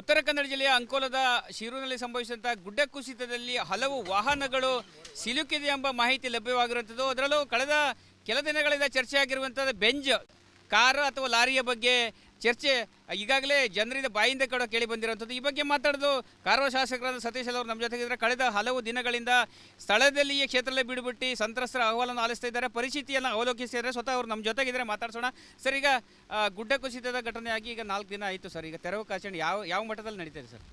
ಉತ್ತರ ಕನ್ನಡ ಜಿಲ್ಲೆಯ ಅಂಕೋಲದ ಶಿರೂರಿನಲ್ಲಿ ಸಂಭವಿಸಿದಂತಹ ಗುಡ್ಡ ಕುಸಿತದಲ್ಲಿ ಹಲವು ವಾಹನಗಳು ಸಿಲುಕಿದೆ ಎಂಬ ಮಾಹಿತಿ ಲಭ್ಯವಾಗಿರುವಂಥದ್ದು. ಅದರಲ್ಲೂ ಕಳೆದ ಕೆಲ ದಿನಗಳಿಂದ ಚರ್ಚೆ ಆಗಿರುವಂಥದ್ದು ಬೆಂಜ್ ಕಾರು ಅಥವಾ ಲಾರಿಯ ಬಗ್ಗೆ ಚರ್ಚೆ ಈಗಾಗಲೇ ಜನರಿಂದ ಬಾಯಿಂದ ಕೂಡ ಕೇಳಿ ಬಂದಿರುವಂಥದ್ದು. ಈ ಬಗ್ಗೆ ಮಾತಾಡೋದು ಕಾರವಾರ ಶಾಸಕರಾದ ಸತೀಶ್ ಅವರು ನಮ್ಮ ಜೊತೆಗಿದ್ದಾರೆ. ಕಳೆದ ಹಲವು ದಿನಗಳಿಂದ ಸ್ಥಳದಲ್ಲಿಯೇ ಕ್ಷೇತ್ರದಲ್ಲಿ ಬಿಡುಬಿಟ್ಟು ಸಂತ್ರಸ್ತರ ಅಹವಾಲನ್ನು ಆಲಿಸ್ತಾ ಇದ್ದಾರೆ, ಪರಿಸ್ಥಿತಿಯನ್ನು ಅವಲೋಕಿಸಿದ್ದಾರೆ. ಸ್ವತಃ ಅವರು ನಮ್ಮ ಜೊತೆಗಿದ್ದಾರೆ, ಮಾತಾಡ್ಸೋಣ. ಸರ್, ಈಗ ಗುಡ್ಡ ಕುಸಿತದ ಘಟನೆ ಆಗಿ ಈಗ 4 ದಿನ ಆಯಿತು ಸರ್. ಈಗ ತೆರವು ಯಾವ ಮಟ್ಟದಲ್ಲಿ ನಡೀತಿದೆ ಸರ್?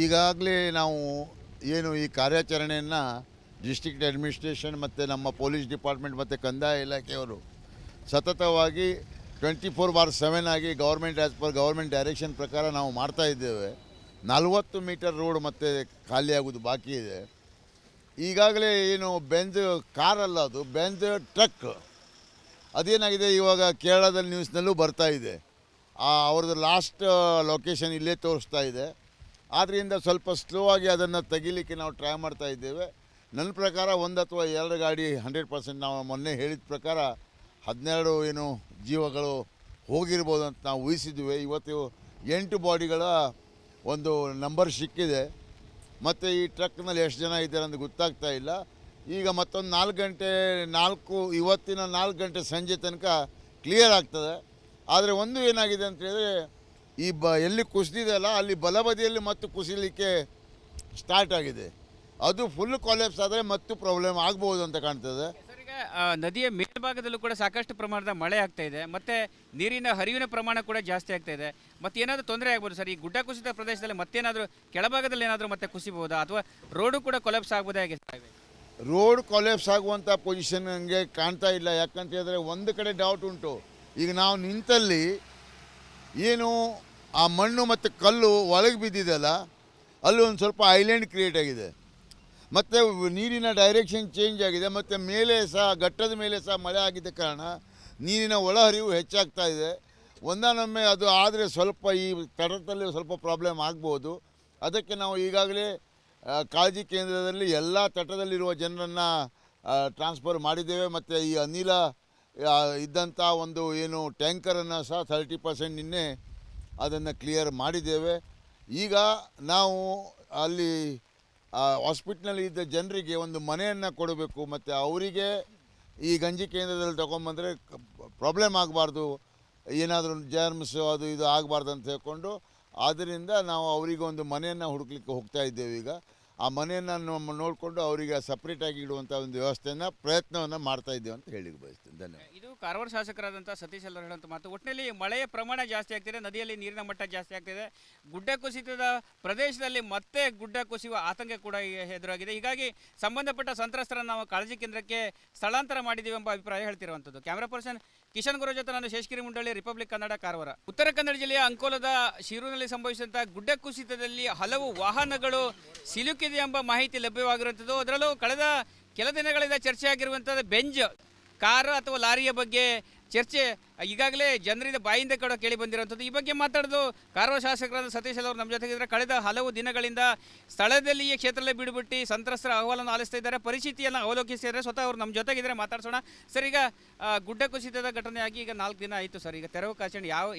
ಈಗಾಗಲೇ ನಾವು ಏನು ಈ ಕಾರ್ಯಾಚರಣೆಯನ್ನು ಡಿಸ್ಟ್ರಿಕ್ಟ್ ಅಡ್ಮಿನಿಸ್ಟ್ರೇಷನ್ ಮತ್ತು ನಮ್ಮ ಪೊಲೀಸ್ ಡಿಪಾರ್ಟ್ಮೆಂಟ್ ಮತ್ತು ಕಂದಾಯ ಇಲಾಖೆಯವರು ಸತತವಾಗಿ 24/7 ಆಗಿ government as per government direction ಪ್ರಕಾರ ನಾವು ಮಾಡ್ತಾ ಇದ್ದೇವೆ. 40 ಮೀಟರ್ ರೋಡ್ ಮತ್ತೆ ಖಾಲಿಯಾಗೋದು ಬಾಕಿ ಇದೆ. ಈಗಾಗಲೇ ಏನು ಬೆಂಜ್ ಕಾರಲ್ಲ, ಅದು ಬೆಂಜ್ ಟ್ರಕ್ ಅದೇನಾಗಿದೆ, ಇವಾಗ ಕೇರಳದಲ್ಲಿ ನ್ಯೂಸ್ನಲ್ಲೂ ಬರ್ತಾ ಇದೆ. ಅವ್ರದ್ದು ಲಾಸ್ಟ್ ಲೊಕೇಶನ್ ಇಲ್ಲೇ ತೋರಿಸ್ತಾ ಇದೆ. ಆದ್ದರಿಂದ ಸ್ವಲ್ಪ ಸ್ಲೋ ಆಗಿ ಅದನ್ನು ತೆಗಿಲಿಕ್ಕೆ ನಾವು ಟ್ರೈ ಮಾಡ್ತಾ ಇದ್ದೇವೆ. ನನ್ನ ಪ್ರಕಾರ 1 ಅಥವಾ 2 ಗಾಡಿ 100% ನಾವು ಮೊನ್ನೆ ಹೇಳಿದ ಪ್ರಕಾರ 12 ಏನು ಜೀವಗಳು ಹೋಗಿರ್ಬೋದು ಅಂತ ನಾವು ಊಹಿಸಿದ್ವಿ. ಇವತ್ತು 8 ಬಾಡಿಗಳ ಒಂದು ನಂಬರ್ ಸಿಕ್ಕಿದೆ. ಮತ್ತು ಈ ಟ್ರಕ್ನಲ್ಲಿ ಎಷ್ಟು ಜನ ಇದ್ದಾರೆ ಅಂತ ಗೊತ್ತಾಗ್ತಾ ಇಲ್ಲ. ಈಗ ಮತ್ತೊಂದು 4 ಗಂಟೆ ಇವತ್ತಿನ 4 ಗಂಟೆ ಸಂಜೆ ತನಕ ಕ್ಲಿಯರ್ ಆಗ್ತದೆ. ಆದರೆ ಒಂದು ಏನಾಗಿದೆ ಅಂತ ಹೇಳಿದ್ರೆ, ಈ ಎಲ್ಲಿ ಕುಸಿದಿದೆಯಲ್ಲ ಅಲ್ಲಿ ಬಲಬದಿಯಲ್ಲಿ ಮತ್ತು ಕುಸಿಲಿಕ್ಕೆ ಸ್ಟಾರ್ಟ್ ಆಗಿದೆ. ಅದು ಫುಲ್ ಕೊಲ್ಯಾಪ್ಸ್ ಆದರೆ ಮತ್ತು ಪ್ರಾಬ್ಲಮ್ ಆಗ್ಬೋದು ಅಂತ ಕಾಣ್ತದೆ. ನದಿಯ ಮೇಲ್ಭಾಗದಲ್ಲೂ ಕೂಡ ಸಾಕಷ್ಟು ಪ್ರಮಾಣದ ಮಳೆ ಆಗ್ತಾ ಇದೆ, ಮತ್ತೆ ನೀರಿನ ಹರಿವಿನ ಪ್ರಮಾಣ ಕೂಡ ಜಾಸ್ತಿ ಆಗ್ತಾ ಇದೆ. ಮತ್ತೆ ಏನಾದರೂ ತೊಂದರೆ ಆಗ್ಬೋದು ಸರ್? ಈ ಗುಡ್ಡ ಕುಸಿತ ಪ್ರದೇಶದಲ್ಲಿ ಮತ್ತೇನಾದರೂ ಕೆಳಭಾಗದಲ್ಲಿ ಏನಾದರೂ ಮತ್ತೆ ಕುಸಿಬಹುದಾ, ಅಥವಾ ರೋಡು ಕೂಡ ಕೊಲ್ಯಾಪ್ಸ್ ಆಗ್ಬೋದೇ? ಹೇಗೆ ರೋಡ್ ಕೊಲ್ಯಾಪ್ಸ್ ಆಗುವಂಥ ಪೊಸಿಷನ್ ನನಗೆ ಕಾಣ್ತಾ ಇಲ್ಲ. ಯಾಕಂತ ಹೇಳಿದ್ರೆ ಒಂದು ಕಡೆ ಡೌಟ್ ಉಂಟು. ಈಗ ನಾವು ನಿಂತಲ್ಲಿ ಏನು ಆ ಮಣ್ಣು ಮತ್ತು ಕಲ್ಲು ಒಳಗೆ ಬಿದ್ದಿದೆಯಲ್ಲ, ಅಲ್ಲಿ ಒಂದು ಸ್ವಲ್ಪ ಐಲ್ಯಾಂಡ್ ಕ್ರಿಯೇಟ್ ಆಗಿದೆ. ಮತ್ತು ನೀರಿನ ಡೈರೆಕ್ಷನ್ ಚೇಂಜ್ ಆಗಿದೆ. ಮತ್ತು ಮೇಲೆ ಸಹ ಘಟ್ಟದ ಮೇಲೆ ಸಹ ಮಳೆ ಆಗಿದ್ದ ಕಾರಣ ನೀರಿನ ಒಳಹರಿವು ಹೆಚ್ಚಾಗ್ತಾ ಇದೆ. ಒಂದಾನೊಮ್ಮೆ ಅದು ಆದರೆ ಸ್ವಲ್ಪ ಈ ತಟದಲ್ಲಿ ಸ್ವಲ್ಪ ಪ್ರಾಬ್ಲಮ್ ಆಗ್ಬೋದು. ಅದಕ್ಕೆ ನಾವು ಈಗಾಗಲೇ ಕಾಳಜಿ ಕೇಂದ್ರದಲ್ಲಿ ಎಲ್ಲ ತಟದಲ್ಲಿರುವ ಜನರನ್ನು ಟ್ರಾನ್ಸ್ಫರ್ ಮಾಡಿದ್ದೇವೆ. ಮತ್ತು ಈ ಅನಿಲ ಇದ್ದಂಥ ಒಂದು ಏನು ಟ್ಯಾಂಕರನ್ನು ಸಹ 30% ನಿನ್ನೆ ಅದನ್ನು ಕ್ಲಿಯರ್ ಮಾಡಿದ್ದೇವೆ. ಈಗ ನಾವು ಅಲ್ಲಿ ಹಾಸ್ಪಿಟ್ಲಲ್ಲಿ ಇದ್ದ ಜನರಿಗೆ ಒಂದು ಮನೆಯನ್ನು ಕೊಡಬೇಕು. ಮತ್ತು ಅವರಿಗೆ ಈ ಗಂಜಿ ಕೇಂದ್ರದಲ್ಲಿ ತೊಗೊಂಬಂದರೆ ಪ್ರಾಬ್ಲಮ್ ಆಗಬಾರ್ದು, ಏನಾದರೂ ಜರ್ಮ್ಸು ಅದು ಇದು ಆಗಬಾರ್ದು ಅಂತ ಹೇಳ್ಕೊಂಡು, ಆದ್ದರಿಂದ ನಾವು ಅವರಿಗೆ ಒಂದು ಮನೆಯನ್ನು ಹುಡುಕ್ಲಿಕ್ಕೆ ಹೋಗ್ತಾ ಇದ್ದೇವೆ. ಈಗ ಆ ಮನೆಯನ್ನು ನೋಡಿಕೊಂಡು ಅವರಿಗೆ ಸಪ್ರೇಟಾಗಿ ಇಡುವಂಥ ಒಂದು ಪ್ರಯತ್ನವನ್ನು ಮಾಡ್ತಾ ಇದ್ದೇವೆ ಅಂತ ಹೇಳಿ ಬಯಸ್ತೀನಿ. ಧನ್ಯವಾದ. ಇದು ಕಾರವಾರ ಶಾಸಕರಾದಂಥ ಸತೀಶ್ ಅವರು ಹೇಳುವಂಥ ಮಾತು. ಒಟ್ಟಿನಲ್ಲಿ ಮಳೆಯ ಪ್ರಮಾಣ ಜಾಸ್ತಿ ಆಗ್ತಿದೆ, ನದಿಯಲ್ಲಿ ನೀರಿನ ಮಟ್ಟ ಜಾಸ್ತಿ ಆಗ್ತಿದೆ. ಗುಡ್ಡ ಕುಸಿತದ ಪ್ರದೇಶದಲ್ಲಿ ಮತ್ತೆ ಗುಡ್ಡ ಕುಸಿಯುವ ಆತಂಕ ಕೂಡ ಎದುರಾಗಿದೆ. ಹೀಗಾಗಿ ಸಂಬಂಧಪಟ್ಟ ಸಂತ್ರಸ್ತರನ್ನು ನಾವು ಕಾಳಜಿ ಕೇಂದ್ರಕ್ಕೆ ಸ್ಥಳಾಂತರ ಮಾಡಿದ್ದೀವಿ ಎಂಬ ಅಭಿಪ್ರಾಯ ಹೇಳ್ತಿರುವಂಥದ್ದು. ಕ್ಯಾಮ್ರಾ ಪರ್ಸನ್ ಕಿಶನ್ ಗುರು ಜೊತೆ ನಾನು ಶೇಷಗಿರಿ ಮುಂಡಳ್ಳಿ, ರಿಪಬ್ಲಿಕ್ ಕನ್ನಡ, ಕಾರವಾರ. ಉತ್ತರ ಕನ್ನಡ ಜಿಲ್ಲೆಯ ಅಂಕೋಲದ ಶಿರೂರಿನಲ್ಲಿ ಸಂಭವಿಸಿದಂತಹ ಗುಡ್ಡ ಕುಸಿತದಲ್ಲಿ ಹಲವು ವಾಹನಗಳು ಸಿಲುಕಿದೆ ಎಂಬ ಮಾಹಿತಿ ಲಭ್ಯವಾಗಿರುವಂಥದ್ದು. ಅದರಲ್ಲೂ ಕಳೆದ ಕೆಲ ದಿನಗಳಿಂದ ಚರ್ಚೆ ಆಗಿರುವಂಥದ್ದು ಬೆಂಜ್ ಕಾರು ಅಥವಾ ಲಾರಿಯ ಬಗ್ಗೆ ಚರ್ಚೆ ಈಗಾಗಲೇ ಜನರಿಂದ ಬಾಯಿಂದ ಕೂಡ ಕೇಳಿ ಬಂದಿರುವಂಥದ್ದು. ಈ ಬಗ್ಗೆ ಮಾತಾಡೋದು ಕಾರವಾರ ಶಾಸಕರಾದ ಸತೀಶ್ ಅವರು ನಮ್ಮ ಜೊತೆಗಿದ್ದಾರೆ. ಕಳೆದ ಹಲವು ದಿನಗಳಿಂದ ಸ್ಥಳದಲ್ಲಿಯೇ ಕ್ಷೇತ್ರದಲ್ಲಿ ಬಿಡುಬಿಟ್ಟು ಸಂತ್ರಸ್ತರ ಅಹವಾಲನ್ನು ಆಲಿಸ್ತಾ ಇದ್ದಾರೆ, ಪರಿಸ್ಥಿತಿಯನ್ನು ಅವಲೋಕಿಸಿದ್ದಾರೆ. ಸ್ವತಃ ಅವರು ನಮ್ಮ ಜೊತೆಗಿದ್ದಾರೆ, ಮಾತಾಡ್ಸೋಣ. ಸರ್, ಈಗ ಗುಡ್ಡ ಕುಸಿತದ ಘಟನೆ ಆಗಿ ಈಗ 4 ದಿನ ಆಯಿತು ಸರ್. ಈಗ ತೆರವು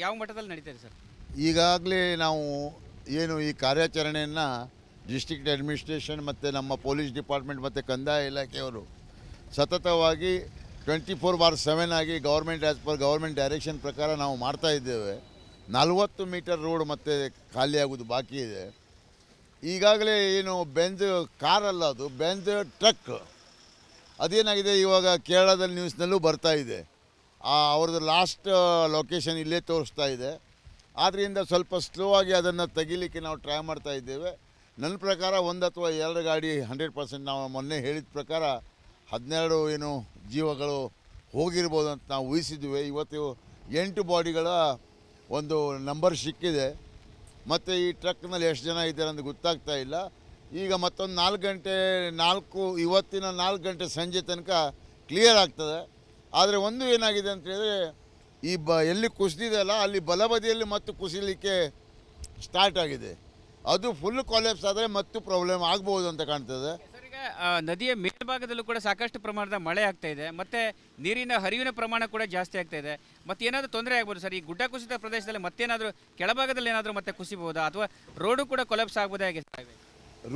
ಯಾವ ಮಟ್ಟದಲ್ಲಿ ನಡೀತಿದೆ ಸರ್? ಈಗಾಗಲೇ ನಾವು ಏನು ಈ ಕಾರ್ಯಾಚರಣೆಯನ್ನು ಡಿಸ್ಟ್ರಿಕ್ಟ್ ಅಡ್ಮಿನಿಸ್ಟ್ರೇಷನ್ ಮತ್ತು ನಮ್ಮ ಪೊಲೀಸ್ ಡಿಪಾರ್ಟ್ಮೆಂಟ್ ಮತ್ತು ಕಂದಾಯ ಇಲಾಖೆಯವರು ಸತತವಾಗಿ 24/7 ಆಗಿ government as per government direction ಪ್ರಕಾರ ನಾವು ಮಾಡ್ತಾ ಇದ್ದೇವೆ. 40 ಮೀಟರ್ ರೋಡ್ ಮತ್ತೆ ಖಾಲಿಯಾಗೋದು ಬಾಕಿ ಇದೆ. ಈಗಾಗಲೇ ಏನು ಬೆಂಜ್ ಕಾರಲ್ಲ, ಅದು ಬೆಂಜ್ ಟ್ರಕ್ ಅದೇನಾಗಿದೆ, ಇವಾಗ ಕೇರಳದಲ್ಲಿ ನ್ಯೂಸ್ನಲ್ಲೂ ಬರ್ತಾ ಇದೆ. ಅವ್ರದ್ದು ಲಾಸ್ಟ್ ಲೊಕೇಶನ್ ಇಲ್ಲೇ ತೋರಿಸ್ತಾ ಇದೆ. ಆದ್ದರಿಂದ ಸ್ವಲ್ಪ ಸ್ಲೋ ಆಗಿ ಅದನ್ನು ತೆಗಿಲಿಕ್ಕೆ ನಾವು ಟ್ರೈ ಮಾಡ್ತಾ ಇದ್ದೇವೆ. ನನ್ನ ಪ್ರಕಾರ 1 ಅಥವಾ 2 ಗಾಡಿ 100% ನಾವು ಮೊನ್ನೆ ಹೇಳಿದ ಪ್ರಕಾರ 12 ಏನು ಜೀವಗಳು ಹೋಗಿರ್ಬೋದು ಅಂತ ನಾವು ಊಹಿಸಿದ್ವಿ. ಇವತ್ತು 8 ಬಾಡಿಗಳ ಒಂದು ನಂಬರ್ ಸಿಕ್ಕಿದೆ. ಮತ್ತು ಈ ಟ್ರಕ್ನಲ್ಲಿ ಎಷ್ಟು ಜನ ಇದ್ದಾರೆ ಅಂತ ಗೊತ್ತಾಗ್ತಾ ಇಲ್ಲ. ಈಗ ಮತ್ತೊಂದು 4 ಗಂಟೆ ಇವತ್ತಿನ 4 ಗಂಟೆ ಸಂಜೆ ತನಕ ಕ್ಲಿಯರ್ ಆಗ್ತದೆ. ಆದರೆ ಒಂದು ಏನಾಗಿದೆ ಅಂತ ಹೇಳಿದ್ರೆ, ಈ ಎಲ್ಲಿ ಕುಸಿದಿದೆಯಲ್ಲ ಅಲ್ಲಿ ಬಲಬದಿಯಲ್ಲಿ ಮತ್ತು ಕುಸಿಲಿಕ್ಕೆ ಸ್ಟಾರ್ಟ್ ಆಗಿದೆ. ಅದು ಫುಲ್ ಕೊಲ್ಯಾಪ್ಸ್ ಆದರೆ ಮತ್ತು ಪ್ರಾಬ್ಲಮ್ ಆಗ್ಬೋದು ಅಂತ ಕಾಣ್ತದೆ. ಈಗ ನದಿಯ ಮೇಲ್ಭಾಗದಲ್ಲೂ ಕೂಡ ಸಾಕಷ್ಟು ಪ್ರಮಾಣದ ಮಳೆ ಆಗ್ತಾ ಇದೆ ಮತ್ತು ನೀರಿನ ಹರಿವಿನ ಪ್ರಮಾಣ ಕೂಡ ಜಾಸ್ತಿ ಆಗ್ತಾ ಇದೆ. ಮತ್ತು ಏನಾದರೂ ತೊಂದರೆ ಆಗ್ಬೋದು ಸರ್, ಈ ಗುಡ್ಡ ಕುಸಿತ ಪ್ರದೇಶದಲ್ಲಿ ಮತ್ತೇನಾದರೂ ಕೆಳಭಾಗದಲ್ಲಿ ಏನಾದರೂ ಮತ್ತೆ ಕುಸಿಬಹುದಾ ಅಥವಾ ರೋಡು ಕೂಡ ಕೊಲಾಪ್ಸ್ ಆಗ್ಬೋದೇ ಆಗಿದೆ?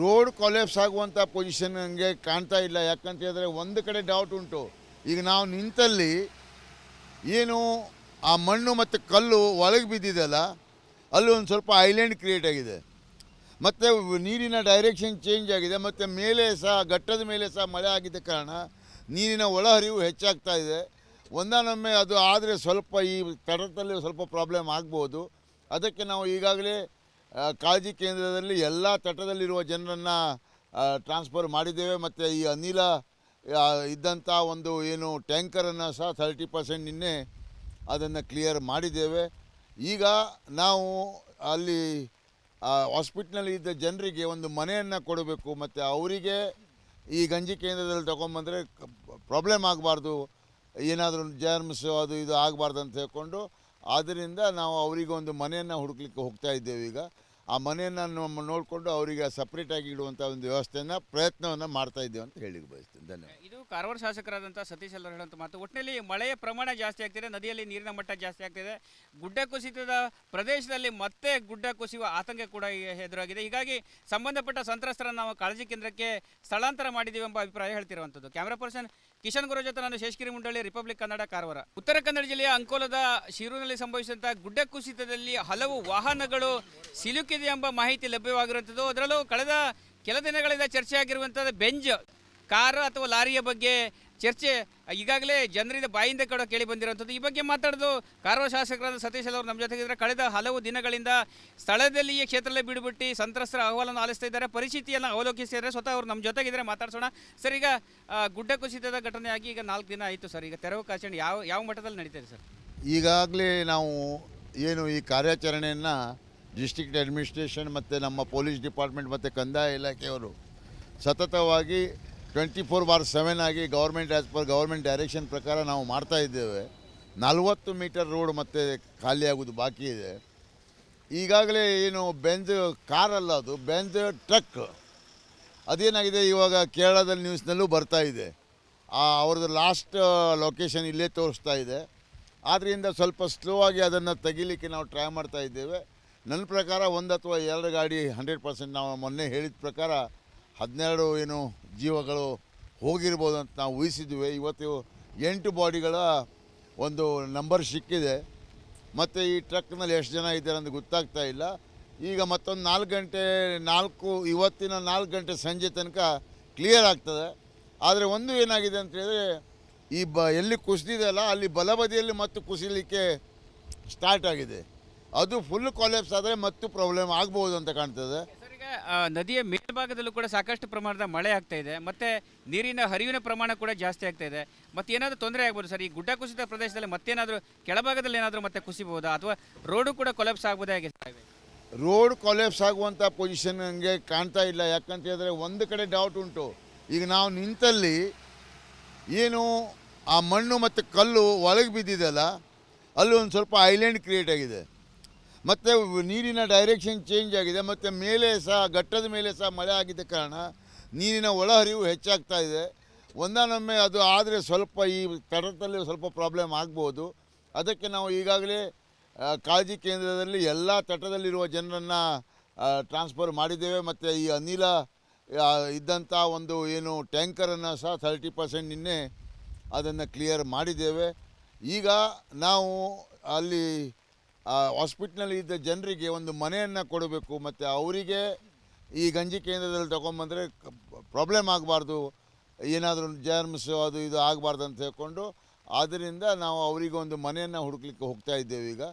ರೋಡ್ ಕೊಲ್ಯಾಪ್ಸ್ ಆಗುವಂಥ ಪೊಸಿಷನ್ ನನಗೆ ಕಾಣ್ತಾ ಇಲ್ಲ. ಯಾಕಂತ ಹೇಳಿದ್ರೆ ಒಂದು ಕಡೆ ಡೌಟ್ ಉಂಟು. ಈಗ ನಾವು ನಿಂತಲ್ಲಿ ಏನು ಆ ಮಣ್ಣು ಮತ್ತು ಕಲ್ಲು ಒಳಗೆ ಬಿದ್ದಿದೆಯಲ್ಲ, ಅಲ್ಲಿ ಒಂದು ಸ್ವಲ್ಪ ಐಲ್ಯಾಂಡ್ ಕ್ರಿಯೇಟ್ ಆಗಿದೆ. ಮತ್ತು ನೀರಿನ ಡೈರೆಕ್ಷನ್ ಚೇಂಜ್ ಆಗಿದೆ. ಮತ್ತು ಮೇಲೆ ಸಹ ಘಟ್ಟದ ಮೇಲೆ ಸಹ ಮಳೆ ಆಗಿದ್ದ ಕಾರಣ ನೀರಿನ ಒಳಹರಿವು ಹೆಚ್ಚಾಗ್ತಾ ಇದೆ. ಒಂದಾನೊಮ್ಮೆ ಅದು ಆದರೆ ಸ್ವಲ್ಪ ಈ ತಟದಲ್ಲಿ ಸ್ವಲ್ಪ ಪ್ರಾಬ್ಲಮ್ ಆಗ್ಬೋದು. ಅದಕ್ಕೆ ನಾವು ಈಗಾಗಲೇ ಕಾಳಜಿ ಕೇಂದ್ರದಲ್ಲಿ ಎಲ್ಲ ತಟದಲ್ಲಿರುವ ಜನರನ್ನು ಟ್ರಾನ್ಸ್ಫರ್ ಮಾಡಿದ್ದೇವೆ. ಮತ್ತು ಈ ಅನಿಲ ಇದ್ದಂಥ ಒಂದು ಏನು ಟ್ಯಾಂಕರನ್ನು ಸಹ 30% ನಿನ್ನೆ ಅದನ್ನು ಕ್ಲಿಯರ್ ಮಾಡಿದ್ದೇವೆ. ಈಗ ನಾವು ಅಲ್ಲಿ ಹಾಸ್ಪಿಟ್ಲಲ್ಲಿ ಇದ್ದ ಜನರಿಗೆ ಒಂದು ಮನೆಯನ್ನು ಕೊಡಬೇಕು. ಮತ್ತು ಅವರಿಗೆ ಈ ಗಂಜಿ ಕೇಂದ್ರದಲ್ಲಿ ತೊಗೊಂಬಂದರೆ ಪ್ರಾಬ್ಲಮ್ ಆಗಬಾರ್ದು, ಏನಾದರೂ ಜರ್ಮ್ಸು ಅದು ಇದು ಆಗಬಾರ್ದು ಅಂತ ಹೇಳ್ಕೊಂಡು, ಆದ್ದರಿಂದ ನಾವು ಅವರಿಗೆ ಒಂದು ಮನೆಯನ್ನು ಹುಡುಕ್ಲಿಕ್ಕೆ ಹೋಗ್ತಾ ಇದ್ದೇವೆ. ಈಗ ಆ ಮನೆಯನ್ನು ನೋಡಿಕೊಂಡು ಅವರಿಗೆ ಸಪ್ರೇಟಾಗಿ ಇಡುವಂಥ ಒಂದು ವ್ಯವಸ್ಥೆಯನ್ನು ಪ್ರಯತ್ನವನ್ನು ಮಾಡ್ತಾ ಇದ್ದೇವೆ ಅಂತ ಹೇಳಿ ಬಯಸ್ತೇನೆ. ಧನ್ಯವಾದ. ಇದು ಕಾರವಾರ ಶಾಸಕರಾದಂಥ ಸತೀಶ್ ಎಲ್ಲರೂ ಹೇಳುವಂಥ ಮಾತು. ಒಟ್ಟಿನಲ್ಲಿ ಮಳೆಯ ಪ್ರಮಾಣ ಜಾಸ್ತಿ ಆಗ್ತಿದೆ, ನದಿಯಲ್ಲಿ ನೀರಿನ ಮಟ್ಟ ಜಾಸ್ತಿ ಆಗ್ತಿದೆ. ಗುಡ್ಡ ಕುಸಿತದ ಪ್ರದೇಶದಲ್ಲಿ ಮತ್ತೆ ಗುಡ್ಡ ಕುಸಿಯುವ ಆತಂಕ ಕೂಡ ಎದುರಾಗಿದೆ. ಹೀಗಾಗಿ ಸಂಬಂಧಪಟ್ಟ ಸಂತ್ರಸ್ತರನ್ನು ನಾವು ಕಾಳಜಿ ಕೇಂದ್ರಕ್ಕೆ ಸ್ಥಳಾಂತರ ಮಾಡಿದ್ದೀವಿ ಎಂಬ ಅಭಿಪ್ರಾಯ ಹೇಳ್ತಿರುವಂಥದ್ದು. ಕ್ಯಾಮ್ರಾ ಪರ್ಸನ್ ಕಿಶನ್ ಗುರು ಜೊತೆ ನಾನು ಶೇಷಗಿರಿ ಮುಂಡಳ್ಳಿ, ರಿಪಬ್ಲಿಕ್ ಕನ್ನಡ, ಕಾರವಾರ. ಉತ್ತರ ಕನ್ನಡ ಜಿಲ್ಲೆಯ ಅಂಕೋಲದ ಶಿರೂರಿನಲ್ಲಿ ಸಂಭವಿಸಿದಂಥ ಗುಡ್ಡ ಕುಸಿತದಲ್ಲಿ ಹಲವು ವಾಹನಗಳು ಸಿಲುಕಿದೆ ಎಂಬ ಮಾಹಿತಿ ಲಭ್ಯವಾಗಿರುವಂಥದ್ದು. ಅದರಲ್ಲೂ ಕಳೆದ ಕೆಲ ದಿನಗಳಿಂದ ಚರ್ಚೆ ಆಗಿರುವಂಥದ್ದು ಬೆಂಜ್ ಕಾರು ಅಥವಾ ಲಾರಿಯ ಬಗ್ಗೆ ಚರ್ಚೆ ಈಗಾಗಲೇ ಜನರಿಂದ ಬಾಯಿಂದ ಕೂಡ ಕೇಳಿ ಬಂದಿರುವಂಥದ್ದು. ಈ ಬಗ್ಗೆ ಮಾತಾಡೋದು ಕಾರವಾರ ಶಾಸಕರಾದ ಸತೀಶ್ ಅವರು ನಮ್ಮ ಜೊತೆಗಿದ್ದಾರೆ. ಕಳೆದ ಹಲವು ದಿನಗಳಿಂದ ಸ್ಥಳದಲ್ಲಿಯೇ ಕ್ಷೇತ್ರದಲ್ಲಿ ಬಿಡುಬಿಟ್ಟು ಸಂತ್ರಸ್ತರ ಅಹವಾಲನ್ನು ಆಲಿಸ್ತಾ ಇದ್ದಾರೆ, ಪರಿಸ್ಥಿತಿಯನ್ನು ಅವಲೋಕಿಸಿದ್ದಾರೆ. ಸ್ವತಃ ಅವರು ನಮ್ಮ ಜೊತೆಗಿದ್ದಾರೆ, ಮಾತಾಡ್ಸೋಣ. ಸರ್, ಈಗ ಗುಡ್ಡ ಕುಸಿತದ ಘಟನೆ ಆಗಿ ಈಗ 4 ದಿನ ಆಯಿತು ಸರ್. ಈಗ ತೆರವು ಕಾರ್ಯಾಚರಣೆ ಯಾವ ಮಟ್ಟದಲ್ಲಿ ನಡೀತಾ ಇದೆ ಸರ್? ಈಗಾಗಲೇ ನಾವು ಏನು ಈ ಕಾರ್ಯಾಚರಣೆಯನ್ನು ಡಿಸ್ಟ್ರಿಕ್ಟ್ ಅಡ್ಮಿನಿಸ್ಟ್ರೇಷನ್ ಮತ್ತು ನಮ್ಮ ಪೊಲೀಸ್ ಡಿಪಾರ್ಟ್ಮೆಂಟ್ ಮತ್ತು ಕಂದಾಯ ಇಲಾಖೆಯವರು ಸತತವಾಗಿ 24/7 ಆಗಿ government as per government direction ಪ್ರಕಾರ ನಾವು ಮಾಡ್ತಾ ಇದ್ದೇವೆ. 40 ಮೀಟರ್ ರೋಡ್ ಮತ್ತು ಖಾಲಿಯಾಗೋದು ಬಾಕಿ ಇದೆ. ಈಗಾಗಲೇ ಏನು ಬೆಂಜ್ ಕಾರಲ್ಲ, ಅದು ಬೆಂಜ್ ಟ್ರಕ್ ಅದೇನಾಗಿದೆ, ಇವಾಗ ಕೇರಳದಲ್ಲಿ ನ್ಯೂಸ್ನಲ್ಲೂ ಬರ್ತಾ ಇದೆ. ಅವ್ರದ್ದು ಲಾಸ್ಟ್ ಲೊಕೇಶನ್ ಇಲ್ಲೇ ತೋರಿಸ್ತಾ ಇದೆ. ಆದ್ದರಿಂದ ಸ್ವಲ್ಪ ಸ್ಲೋ ಆಗಿ ಅದನ್ನು ತೆಗಿಲಿಕ್ಕೆ ನಾವು ಟ್ರೈ ಮಾಡ್ತಾ ಇದ್ದೇವೆ. ನನ್ನ ಪ್ರಕಾರ 1 ಅಥವಾ 2 ಗಾಡಿ 100% ನಾವು ಮೊನ್ನೆ ಹೇಳಿದ ಪ್ರಕಾರ 12 ಏನು ಜೀವಗಳು ಹೋಗಿರ್ಬೋದು ಅಂತ ನಾವು ಊಹಿಸಿದ್ವಿ. ಇವತ್ತು 8 ಬಾಡಿಗಳ ಒಂದು ನಂಬರ್ ಸಿಕ್ಕಿದೆ. ಮತ್ತು ಈ ಟ್ರಕ್ನಲ್ಲಿ ಎಷ್ಟು ಜನ ಇದ್ದಾರೆ ಅಂತ ಗೊತ್ತಾಗ್ತಾ ಇಲ್ಲ. ಈಗ ಮತ್ತೊಂದು 4 ಗಂಟೆ ಸಂಜೆ ತನಕ ಕ್ಲಿಯರ್ ಆಗ್ತದೆ. ಆದರೆ ಒಂದು ಏನಾಗಿದೆ ಅಂತ ಹೇಳಿದ್ರೆ, ಈ ಎಲ್ಲಿ ಕುಸಿದಿದೆಯಲ್ಲ ಅಲ್ಲಿ ಬಲಬದಿಯಲ್ಲಿ ಮತ್ತು ಕುಸಿಲಿಕ್ಕೆ ಸ್ಟಾರ್ಟ್ ಆಗಿದೆ. ಅದು ಫುಲ್ ಕೊಲ್ಯಾಪ್ಸ್ ಆದರೆ ಮತ್ತು ಪ್ರಾಬ್ಲಮ್ ಆಗ್ಬೋದು ಅಂತ ಕಾಣ್ತದೆ. ಸರ್, ಈಗ ನದಿಯ ಮೇಲ್ಭಾಗದಲ್ಲೂ ಕೂಡ ಸಾಕಷ್ಟು ಪ್ರಮಾಣದ ಮಳೆ ಆಗ್ತಾ ಇದೆ ಮತ್ತು ನೀರಿನ ಹರಿವಿನ ಪ್ರಮಾಣ ಕೂಡ ಜಾಸ್ತಿ ಆಗ್ತಾ ಇದೆ. ಮತ್ತು ಏನಾದರೂ ತೊಂದರೆ ಆಗ್ಬೋದು ಸರ್, ಈ ಗುಡ್ಡ ಕುಸಿತ ಪ್ರದೇಶದಲ್ಲಿ ಮತ್ತೇನಾದರೂ ಕೆಳಭಾಗದಲ್ಲಿ ಏನಾದರೂ ಮತ್ತೆ ಕುಸಿಬಹುದಾ ಅಥವಾ ರೋಡು ಕೂಡ ಕೊಲಾಪ್ಸ್ ಆಗ್ಬೋದೇ ಆಗಿದೆ? ರೋಡ್ ಕೊಲ್ಯಾಪ್ಸ್ ಆಗುವಂಥ ಪೊಸಿಷನ್ ನನಗೆ ಕಾಣ್ತಾ ಇಲ್ಲ. ಯಾಕಂತ ಹೇಳಿದ್ರೆ ಒಂದು ಕಡೆ ಡೌಟ್ ಉಂಟು. ಈಗ ನಾವು ನಿಂತಲ್ಲಿ ಏನು ಆ ಮಣ್ಣು ಮತ್ತು ಕಲ್ಲು ಒಳಗೆ ಬಿದ್ದಿದೆಯಲ್ಲ, ಅಲ್ಲಿ ಒಂದು ಸ್ವಲ್ಪ ಐಲ್ಯಾಂಡ್ ಕ್ರಿಯೇಟ್ ಆಗಿದೆ. ಮತ್ತು ನೀರಿನ ಡೈರೆಕ್ಷನ್ ಚೇಂಜ್ ಆಗಿದೆ. ಮತ್ತು ಮೇಲೆ ಸಹ ಘಟ್ಟದ ಮೇಲೆ ಸಹ ಮಳೆ ಆಗಿದ್ದ ಕಾರಣ ನೀರಿನ ಒಳಹರಿವು ಹೆಚ್ಚಾಗ್ತಾ ಇದೆ. ಒಂದಾನೊಮ್ಮೆ ಅದು ಆದರೆ ಸ್ವಲ್ಪ ಈ ತಟದಲ್ಲಿ ಸ್ವಲ್ಪ ಪ್ರಾಬ್ಲಮ್ ಆಗ್ಬೋದು. ಅದಕ್ಕೆ ನಾವು ಈಗಾಗಲೇ ಕಾಳಜಿ ಕೇಂದ್ರದಲ್ಲಿ ಎಲ್ಲ ತಟದಲ್ಲಿರುವ ಜನರನ್ನು ಟ್ರಾನ್ಸ್ಫರ್ ಮಾಡಿದ್ದೇವೆ. ಮತ್ತು ಈ ಅನಿಲ ಇದ್ದಂಥ ಒಂದು ಏನು ಟ್ಯಾಂಕರನ್ನು ಸಹ 30% ನಿನ್ನೆ ಅದನ್ನು ಕ್ಲಿಯರ್ ಮಾಡಿದ್ದೇವೆ. ಈಗ ನಾವು ಅಲ್ಲಿ ಹಾಸ್ಪಿಟ್ಲಲ್ಲಿ ಇದ್ದ ಜನರಿಗೆ ಒಂದು ಮನೆಯನ್ನು ಕೊಡಬೇಕು. ಮತ್ತು ಅವರಿಗೆ ಈ ಗಂಜಿ ಕೇಂದ್ರದಲ್ಲಿ ತೊಗೊಂಬಂದರೆ ಪ್ರಾಬ್ಲಮ್ ಆಗಬಾರ್ದು, ಏನಾದರೂ ಜರ್ಮ್ಸು ಅದು ಇದು ಆಗಬಾರ್ದು ಅಂತ ಹೇಳ್ಕೊಂಡು, ಆದ್ದರಿಂದ ನಾವು ಅವರಿಗೆ ಒಂದು ಮನೆಯನ್ನು ಹುಡುಕ್ಲಿಕ್ಕೆ ಹೋಗ್ತಾ ಇದ್ದೇವೆ. ಈಗ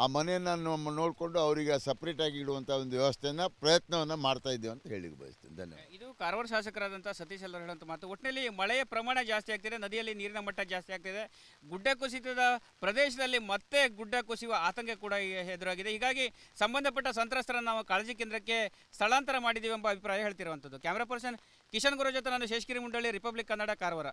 ಆ ಮನೆಯನ್ನು ನೋಡಿಕೊಂಡು ಅವರಿಗೆ ಸಪ್ರೇಟಾಗಿ ಇಡುವಂಥ ಒಂದು ವ್ಯವಸ್ಥೆಯನ್ನು ಪ್ರಯತ್ನವನ್ನು ಮಾಡ್ತಾ ಇದ್ದೇವೆ ಅಂತ ಹೇಳಿ ಬಯಸ್ತೇನೆ. ಧನ್ಯವಾದ. ಇದು ಕಾರವಾರ ಶಾಸಕರಾದಂಥ ಸತೀಶ್ ಎಲ್ಲರೂ ಹೇಳುವಂಥ ಮಾತು. ಒಟ್ಟಿನಲ್ಲಿ ಮಳೆಯ ಪ್ರಮಾಣ ಜಾಸ್ತಿ ಆಗ್ತಿದೆ, ನದಿಯಲ್ಲಿ ನೀರಿನ ಮಟ್ಟ ಜಾಸ್ತಿ ಆಗ್ತಿದೆ. ಗುಡ್ಡ ಕುಸಿತದ ಪ್ರದೇಶದಲ್ಲಿ ಮತ್ತೆ ಗುಡ್ಡ ಕುಸಿಯುವ ಆತಂಕ ಕೂಡ ಎದುರಾಗಿದೆ. ಹೀಗಾಗಿ ಸಂಬಂಧಪಟ್ಟ ಸಂತ್ರಸ್ತರನ್ನು ನಾವು ಕಾಳಜಿ ಕೇಂದ್ರಕ್ಕೆ ಸ್ಥಳಾಂತರ ಮಾಡಿದ್ದೀವಿ ಎಂಬ ಅಭಿಪ್ರಾಯ ಹೇಳ್ತಿರುವಂಥದ್ದು. ಕ್ಯಾಮ್ರಾ ಪರ್ಸನ್ ಕಿಶನ್ ಗುರು ಜೊತೆ ನಾನು ಶೇಷಗಿರಿ ಮುಂಡಳ್ಳಿ, ರಿಪಬ್ಲಿಕ್ ಕನ್ನಡ, ಕಾರವಾರ.